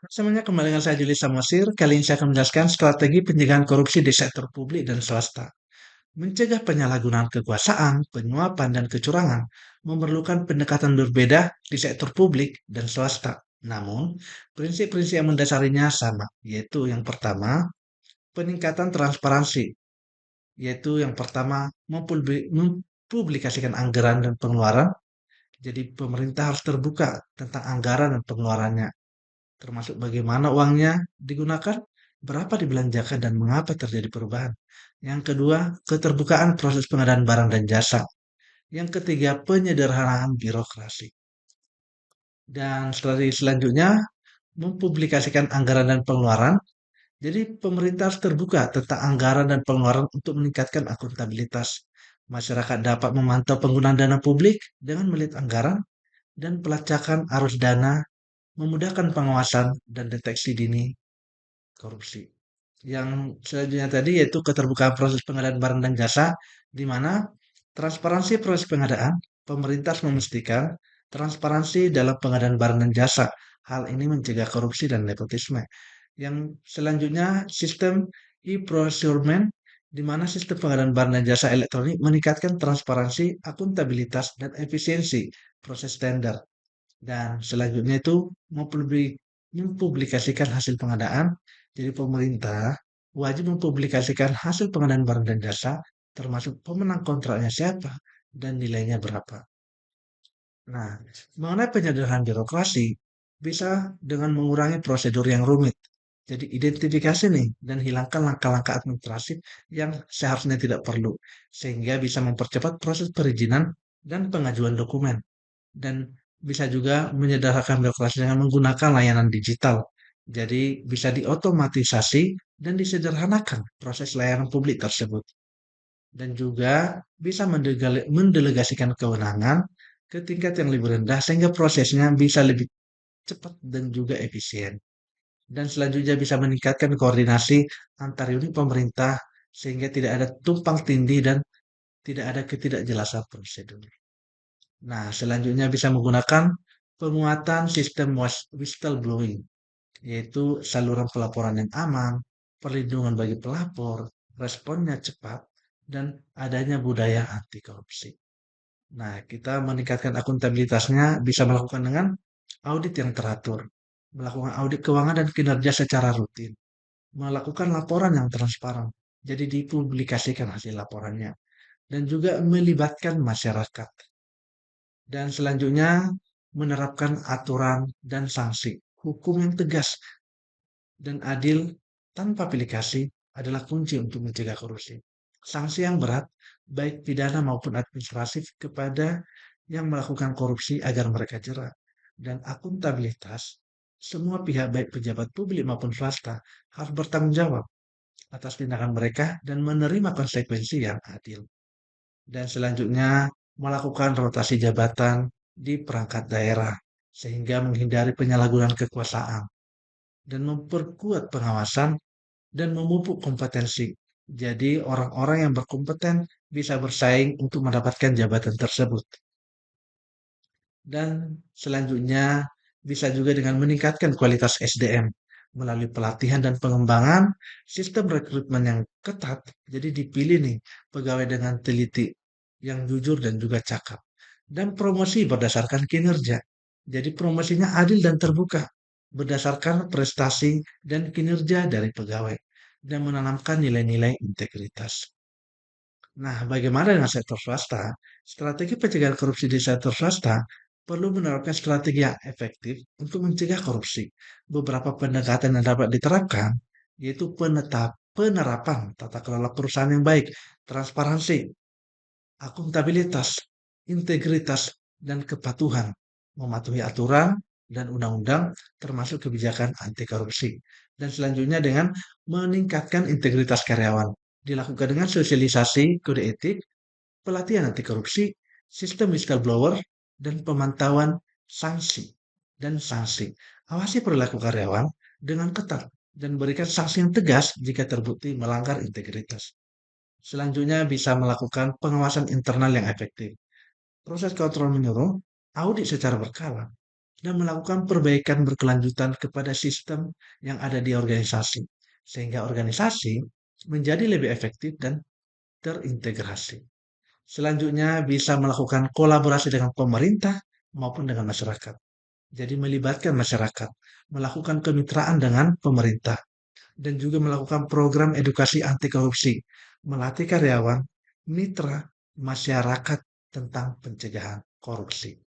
Semuanya kembali dengan saya Juli Samosir. Kali ini saya akan menjelaskan strategi pencegahan korupsi di sektor publik dan swasta. Mencegah penyalahgunaan kekuasaan, penyuapan, dan kecurangan memerlukan pendekatan berbeda di sektor publik dan swasta. Namun, prinsip-prinsip yang mendasarinya sama, yaitu yang pertama, peningkatan transparansi, yaitu yang pertama, mempublikasikan anggaran dan pengeluaran. Jadi, pemerintah harus terbuka tentang anggaran dan pengeluarannya, termasuk bagaimana uangnya digunakan, berapa dibelanjakan, dan mengapa terjadi perubahan. Yang kedua, keterbukaan proses pengadaan barang dan jasa. Yang ketiga, penyederhanaan birokrasi. Dan strategi selanjutnya, mempublikasikan anggaran dan pengeluaran. Jadi pemerintah harus terbuka tentang anggaran dan pengeluaran untuk meningkatkan akuntabilitas. Masyarakat dapat memantau penggunaan dana publik dengan melihat anggaran dan pelacakan arus dana, memudahkan pengawasan dan deteksi dini korupsi. Yang selanjutnya tadi yaitu keterbukaan proses pengadaan barang dan jasa, di mana transparansi proses pengadaan, pemerintah harus memastikan transparansi dalam pengadaan barang dan jasa. Hal ini mencegah korupsi dan nepotisme. Yang selanjutnya sistem e-procurement, di mana sistem pengadaan barang dan jasa elektronik meningkatkan transparansi, akuntabilitas, dan efisiensi proses tender. Dan selanjutnya itu mempublikasikan hasil pengadaan. Jadi pemerintah wajib mempublikasikan hasil pengadaan barang dan jasa, termasuk pemenang kontraknya siapa dan nilainya berapa. Nah, mengenai penyederhanaan birokrasi, bisa dengan mengurangi prosedur yang rumit. Jadi identifikasi nih dan hilangkan langkah-langkah administratif yang seharusnya tidak perlu, sehingga bisa mempercepat proses perizinan dan pengajuan dokumen. Dan bisa juga menyederhanakan birokrasi dengan menggunakan layanan digital. Jadi bisa diotomatisasi dan disederhanakan proses layanan publik tersebut. Dan juga bisa mendelegasikan kewenangan ke tingkat yang lebih rendah sehingga prosesnya bisa lebih cepat dan juga efisien. Dan selanjutnya bisa meningkatkan koordinasi antar unit pemerintah sehingga tidak ada tumpang tindih dan tidak ada ketidakjelasan prosedur. Nah, selanjutnya bisa menggunakan penguatan sistem whistleblowing, yaitu saluran pelaporan yang aman, perlindungan bagi pelapor, responnya cepat, dan adanya budaya anti korupsi. Nah, kita meningkatkan akuntabilitasnya bisa melakukan dengan audit yang teratur, melakukan audit keuangan dan kinerja secara rutin, melakukan laporan yang transparan, jadi dipublikasikan hasil laporannya, dan juga melibatkan masyarakat. Dan selanjutnya menerapkan aturan dan sanksi. Hukum yang tegas dan adil tanpa pilih kasih adalah kunci untuk mencegah korupsi. Sanksi yang berat, baik pidana maupun administratif kepada yang melakukan korupsi agar mereka jera. Dan akuntabilitas, semua pihak baik pejabat publik maupun swasta harus bertanggung jawab atas tindakan mereka dan menerima konsekuensi yang adil. Dan selanjutnya melakukan rotasi jabatan di perangkat daerah sehingga menghindari penyalahgunaan kekuasaan dan memperkuat pengawasan dan memupuk kompetensi. Jadi orang-orang yang berkompeten bisa bersaing untuk mendapatkan jabatan tersebut. Dan selanjutnya bisa juga dengan meningkatkan kualitas SDM melalui pelatihan dan pengembangan sistem rekrutmen yang ketat. Jadi dipilih nih pegawai dengan teliti, yang jujur dan juga cakap. Dan promosi berdasarkan kinerja. Jadi promosinya adil dan terbuka berdasarkan prestasi dan kinerja dari pegawai dan menanamkan nilai-nilai integritas. Nah, bagaimana dengan sektor swasta? Strategi pencegahan korupsi di sektor swasta perlu menerapkan strategi yang efektif untuk mencegah korupsi. Beberapa pendekatan yang dapat diterapkan yaitu penerapan tata kelola perusahaan yang baik, transparansi, akuntabilitas, integritas, dan kepatuhan, mematuhi aturan dan undang-undang termasuk kebijakan anti korupsi. Dan selanjutnya dengan meningkatkan integritas karyawan, dilakukan dengan sosialisasi kode etik, pelatihan anti korupsi, sistem whistleblower, dan pemantauan sanksi sanksi. Awasi perilaku karyawan dengan ketat dan berikan sanksi yang tegas jika terbukti melanggar integritas. Selanjutnya bisa melakukan pengawasan internal yang efektif. Proses kontrol menyeluruh, audit secara berkala, dan melakukan perbaikan berkelanjutan kepada sistem yang ada di organisasi, sehingga organisasi menjadi lebih efektif dan terintegrasi. Selanjutnya bisa melakukan kolaborasi dengan pemerintah maupun dengan masyarakat. Jadi melibatkan masyarakat, melakukan kemitraan dengan pemerintah, dan juga melakukan program edukasi anti korupsi, melatih karyawan, mitra, masyarakat tentang pencegahan korupsi.